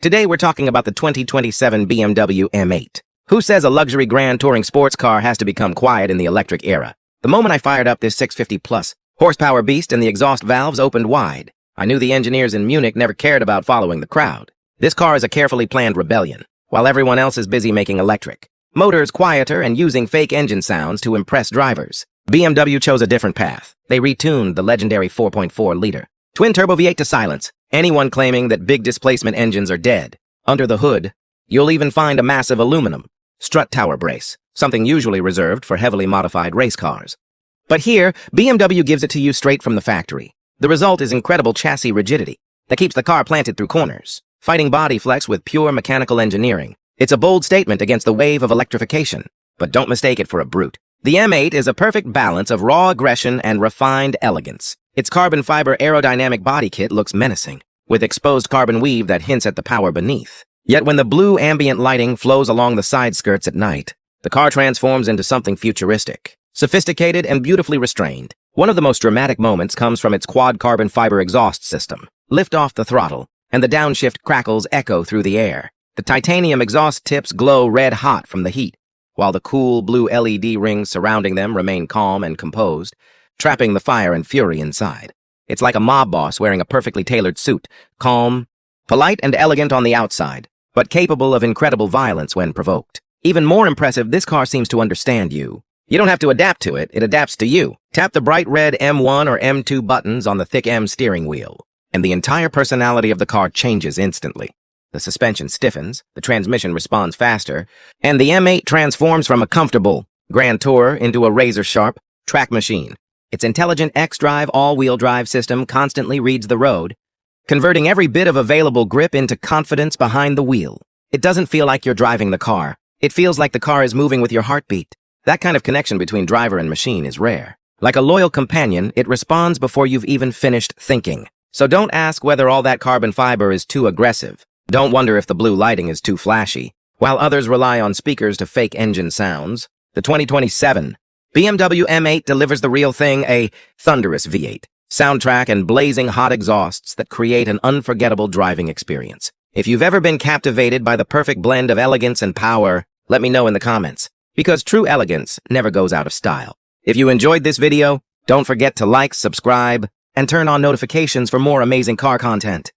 Today we're talking about the 2027 BMW M8. Who says a luxury grand touring sports car has to become quiet in the electric era? The moment I fired up this 650-plus horsepower beast and the exhaust valves opened wide, I knew the engineers in Munich never cared about following the crowd. This car is a carefully planned rebellion, while everyone else is busy making electric motors quieter and using fake engine sounds to impress drivers. BMW chose a different path. They retuned the legendary 4.4-liter twin-turbo V8 to silence anyone claiming that big displacement engines are dead. Under the hood, you'll even find a massive aluminum strut tower brace, something usually reserved for heavily modified race cars. But here, BMW gives it to you straight from the factory. The result is incredible chassis rigidity that keeps the car planted through corners, fighting body flex with pure mechanical engineering. It's a bold statement against the wave of electrification, but don't mistake it for a brute. The M8 is a perfect balance of raw aggression and refined elegance. Its carbon fiber aerodynamic body kit looks menacing, with exposed carbon weave that hints at the power beneath. Yet when the blue ambient lighting flows along the side skirts at night, the car transforms into something futuristic, sophisticated and beautifully restrained. One of the most dramatic moments comes from its quad carbon fiber exhaust system. Lift off the throttle, and the downshift crackles echo through the air. The titanium exhaust tips glow red hot from the heat, while the cool blue LED rings surrounding them remain calm and composed, trapping the fire and fury inside. It's like a mob boss wearing a perfectly tailored suit, calm, polite and elegant on the outside, but capable of incredible violence when provoked. Even more impressive, this car seems to understand you. You don't have to adapt to it, it adapts to you. Tap the bright red M1 or M2 buttons on the thick M steering wheel, and the entire personality of the car changes instantly. The suspension stiffens, the transmission responds faster, and the M8 transforms from a comfortable grand tourer into a razor-sharp track machine. Its intelligent xDrive all-wheel drive system constantly reads the road, converting every bit of available grip into confidence behind the wheel. It doesn't feel like you're driving the car. It feels like the car is moving with your heartbeat. That kind of connection between driver and machine is rare. Like a loyal companion, it responds before you've even finished thinking. So don't ask whether all that carbon fiber is too aggressive. Don't wonder if the blue lighting is too flashy. While others rely on speakers to fake engine sounds, the 2027 BMW M8 delivers the real thing, a thunderous V8 soundtrack and blazing hot exhausts that create an unforgettable driving experience. If you've ever been captivated by the perfect blend of elegance and power, let me know in the comments, because true elegance never goes out of style. If you enjoyed this video, don't forget to like, subscribe, and turn on notifications for more amazing car content.